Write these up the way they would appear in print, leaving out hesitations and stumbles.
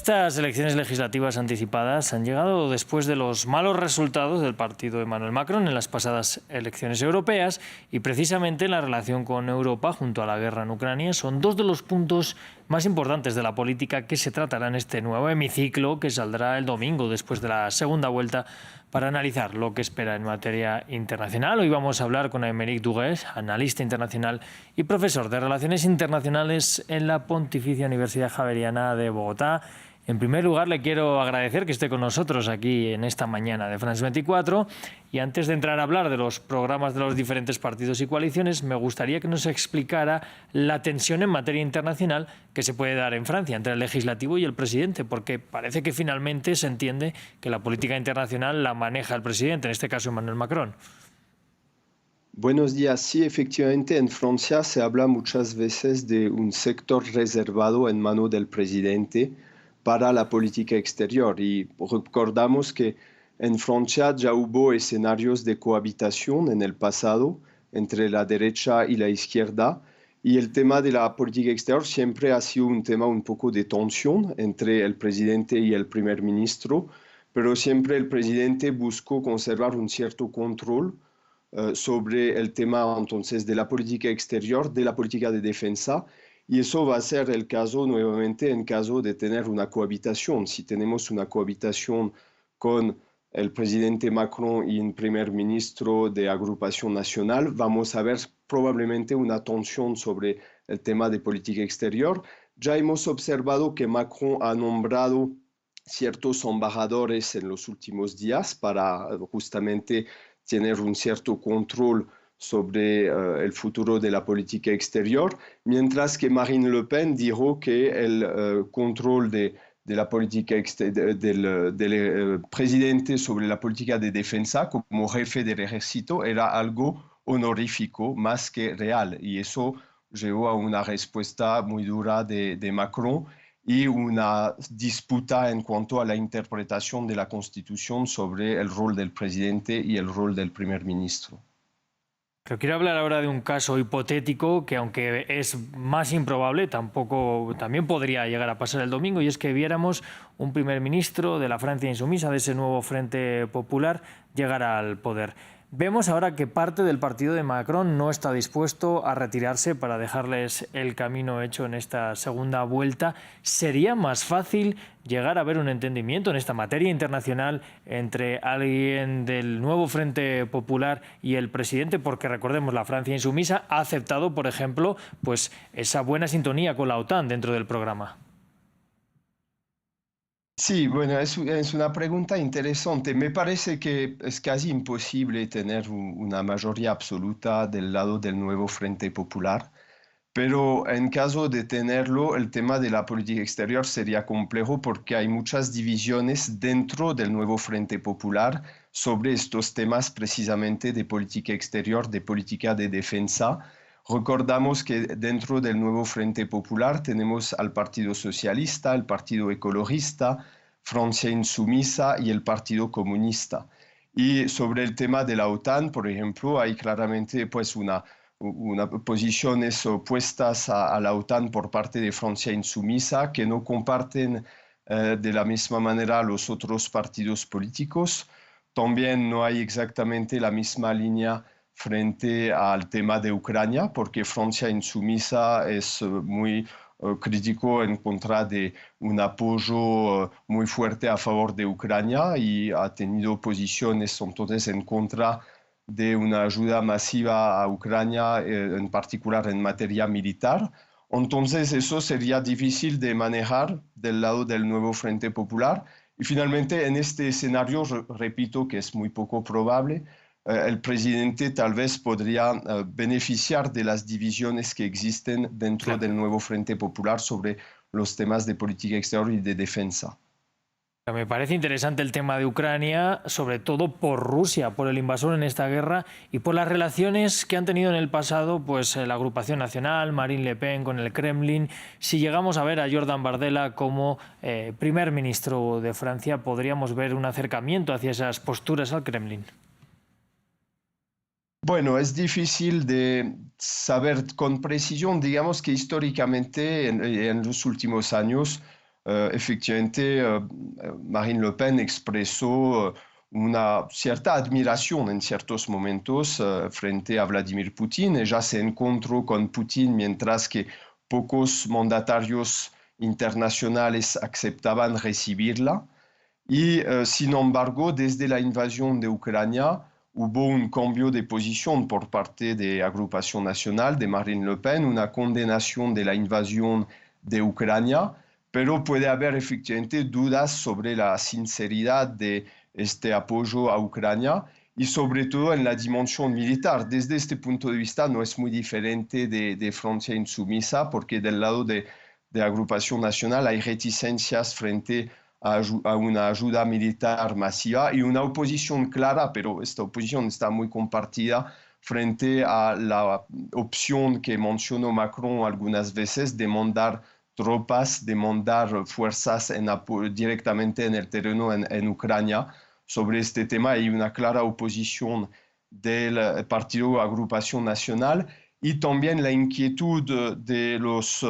Estas elecciones legislativas anticipadas han llegado después de los malos resultados del partido de Emmanuel Macron en las pasadas elecciones europeas y precisamente la relación con Europa junto a la guerra en Ucrania son dos de los puntos más importantes de la política que se tratará en este nuevo hemiciclo que saldrá el domingo después de la segunda vuelta para analizar lo que espera en materia internacional. Hoy vamos a hablar con Aymeric Duguet, analista internacional y profesor de Relaciones Internacionales en la Pontificia Universidad Javeriana de Bogotá. En primer lugar, le quiero agradecer que esté con nosotros aquí en esta mañana de France 24. Y antes de entrar a hablar de los programas de los diferentes partidos y coaliciones, me gustaría que nos explicara la tensión en materia internacional que se puede dar en Francia entre el legislativo y el presidente, porque parece que finalmente se entiende que la política internacional la maneja el presidente, en este caso Emmanuel Macron. Buenos días. Sí, efectivamente, en Francia se habla muchas veces de un sector reservado en mano del presidente para la política exterior. Y recordamos que en Francia ya hubo escenarios de cohabitación en el pasado entre la derecha y la izquierda, y el tema de la política exterior siempre ha sido un tema un poco de tensión entre el presidente y el primer ministro, pero siempre el presidente buscó conservar un cierto control sobre el tema entonces de la política exterior, de la política de defensa, y eso va a ser el caso nuevamente en caso de tener una cohabitación. Si tenemos una cohabitación con el presidente Macron y un primer ministro de agrupación nacional, vamos a ver probablemente una tensión sobre el tema de política exterior. Ya hemos observado que Macron ha nombrado ciertos embajadores en los últimos días para justamente tener un cierto control sobre el futuro de la política exterior, mientras que Marine Le Pen dijo que el control de la política del presidente sobre la política de defensa como jefe del ejército era algo honorífico más que real, y eso llevó a una respuesta muy dura de Macron y una disputa en cuanto a la interpretación de la Constitución sobre el rol del presidente y el rol del primer ministro. Pero quiero hablar ahora de un caso hipotético que, aunque es más improbable, también podría llegar a pasar el domingo, y es que viéramos un primer ministro de la Francia insumisa, de ese nuevo Frente Popular, llegar al poder. Vemos ahora que parte del partido de Macron no está dispuesto a retirarse para dejarles el camino hecho en esta segunda vuelta. ¿Sería más fácil llegar a ver un entendimiento en esta materia internacional entre alguien del nuevo Frente Popular y el presidente? Porque recordemos, la Francia insumisa ha aceptado, por ejemplo, pues esa buena sintonía con la OTAN dentro del programa. Sí, bueno, es una pregunta interesante. Me parece que es casi imposible tener una mayoría absoluta del lado del nuevo Frente Popular, pero en caso de tenerlo, el tema de la política exterior sería complejo porque hay muchas divisiones dentro del nuevo Frente Popular sobre estos temas precisamente de política exterior, de política de defensa. Recordamos que dentro del nuevo Frente Popular tenemos al Partido Socialista, el Partido Ecologista, Francia Insumisa y el Partido Comunista. Y sobre el tema de la OTAN, por ejemplo, hay claramente pues una posiciones opuestas a la OTAN por parte de Francia Insumisa, que no comparten de la misma manera los otros partidos políticos. También no hay exactamente la misma línea frente al tema de Ucrania, porque Francia Insumisa es muy crítico en contra de un apoyo muy fuerte a favor de Ucrania y ha tenido posiciones entonces en contra de una ayuda masiva a Ucrania, en particular en materia militar. Entonces eso sería difícil de manejar del lado del nuevo Frente Popular. Y finalmente, en este escenario, repito que es muy poco probable, el presidente tal vez podría beneficiar de las divisiones que existen dentro del nuevo Frente Popular sobre los temas de política exterior y de defensa. Me parece interesante el tema de Ucrania, sobre todo por Rusia, por el invasor en esta guerra y por las relaciones que han tenido en el pasado pues la agrupación nacional, Marine Le Pen con el Kremlin. Si llegamos a ver a Jordan Bardella como primer ministro de Francia, podríamos ver un acercamiento hacia esas posturas al Kremlin. Bueno, es difícil de saber con precisión. Digamos que históricamente en los últimos años efectivamente Marine Le Pen expresó una cierta admiración en ciertos momentos frente a Vladimir Putin. Ella se encontró con Putin mientras que pocos mandatarios internacionales aceptaban recibirla. Y, sin embargo, desde la invasión de Ucrania hubo un cambio de posición por parte de Agrupación Nacional, de Marine Le Pen, una condenación de la invasión de Ucrania, pero puede haber efectivamente dudas sobre la sinceridad de este apoyo a Ucrania y sobre todo en la dimensión militar. Desde este punto de vista no es muy diferente de Francia insumisa, porque del lado de Agrupación Nacional hay reticencias frente a una ayuda militar masiva y una oposición clara, pero esta oposición está muy compartida frente a la opción que mencionó Macron algunas veces de mandar tropas, de mandar fuerzas directamente en el terreno en Ucrania. Sobre este tema hay una clara oposición del partido Agrupación Nacional y también la inquietud de los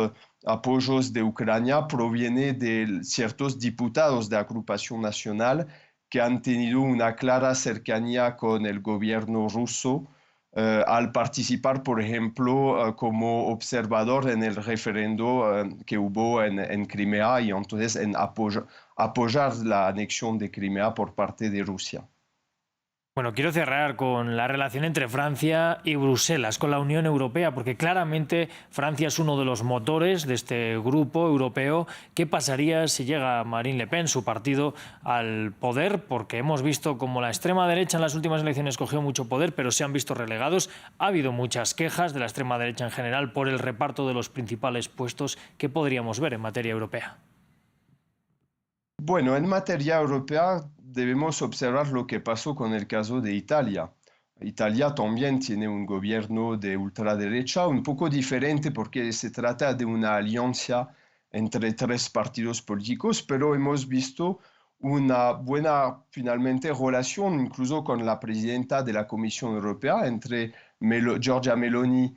apoyos de Ucrania proviene de ciertos diputados de Agrupación Nacional que han tenido una clara cercanía con el gobierno ruso al participar, por ejemplo, como observador en el referendo que hubo en Crimea y entonces en apoyar la anexión de Crimea por parte de Rusia. Bueno, quiero cerrar con la relación entre Francia y Bruselas, con la Unión Europea, porque claramente Francia es uno de los motores de este grupo europeo. ¿Qué pasaría si llega Marine Le Pen, su partido, al poder? Porque hemos visto como la extrema derecha en las últimas elecciones cogió mucho poder, pero se han visto relegados. Ha habido muchas quejas de la extrema derecha en general por el reparto de los principales puestos. ¿Qué podríamos ver en materia europea? Bueno, en materia europea debemos observar lo que pasó con el caso de Italia. Italia también tiene un gobierno de ultraderecha, un poco diferente porque se trata de una alianza entre tres partidos políticos, pero hemos visto una buena, finalmente, relación incluso con la presidenta de la Comisión Europea, entre Giorgia Meloni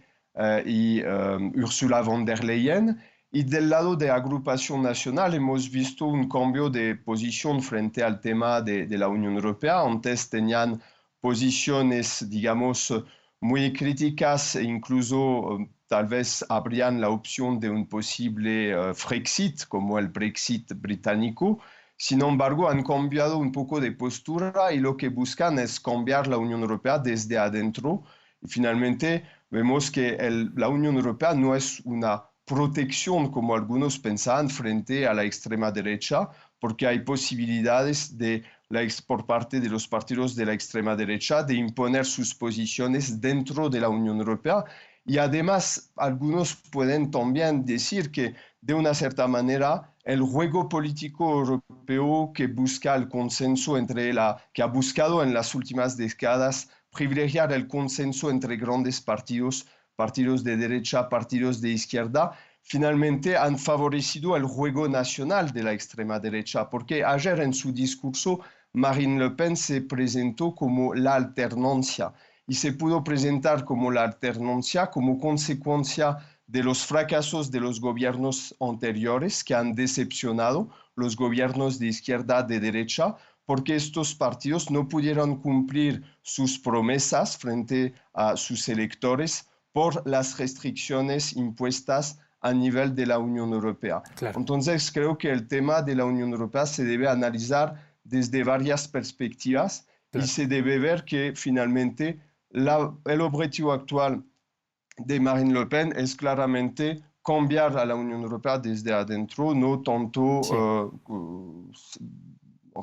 y Ursula von der Leyen. Y del lado de Agrupación Nacional hemos visto un cambio de posición frente al tema de la Unión Europea. Antes tenían posiciones, digamos, muy críticas e incluso tal vez habrían la opción de un posible Frexit, como el Brexit británico. Sin embargo, han cambiado un poco de postura y lo que buscan es cambiar la Unión Europea desde adentro. Y finalmente vemos que la Unión Europea no es una protección, como algunos pensaban, frente a la extrema derecha, porque hay posibilidades por parte de los partidos de la extrema derecha de imponer sus posiciones dentro de la Unión Europea. Y además, algunos pueden también decir que, de una cierta manera, el juego político europeo que busca el consenso que ha buscado en las últimas décadas privilegiar el consenso entre grandes partidos de derecha, partidos de izquierda, finalmente han favorecido el juego nacional de la extrema derecha, porque ayer en su discurso Marine Le Pen se presentó como la alternancia y se pudo presentar como la alternancia como consecuencia de los fracasos de los gobiernos anteriores que han decepcionado los gobiernos de izquierda, de derecha, porque estos partidos no pudieron cumplir sus promesas frente a sus electores por las restricciones impuestas a nivel de la Unión Europea. Claro. Entonces, creo que el tema de la Unión Europea se debe analizar desde varias perspectivas. Claro. Y se debe ver que finalmente el objetivo actual de Marine Le Pen es claramente cambiar a la Unión Europea desde adentro, no tanto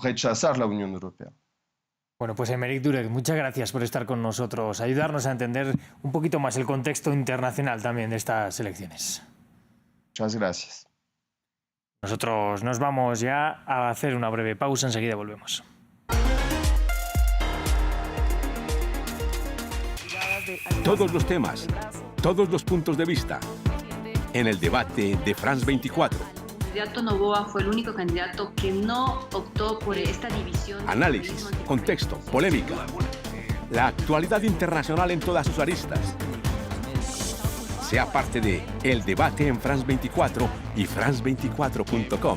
rechazar la Unión Europea. Bueno, pues Aymeric Durek, muchas gracias por estar con nosotros, ayudarnos a entender un poquito más el contexto internacional también de estas elecciones. Muchas gracias. Nosotros nos vamos ya a hacer una breve pausa, enseguida volvemos. Todos los temas, todos los puntos de vista, en el debate de France 24. El candidato Noboa fue el único candidato que no optó por esta división. Análisis, contexto, polémica. La actualidad internacional en todas sus aristas. Sea parte de El Debate en France 24 y France24.com.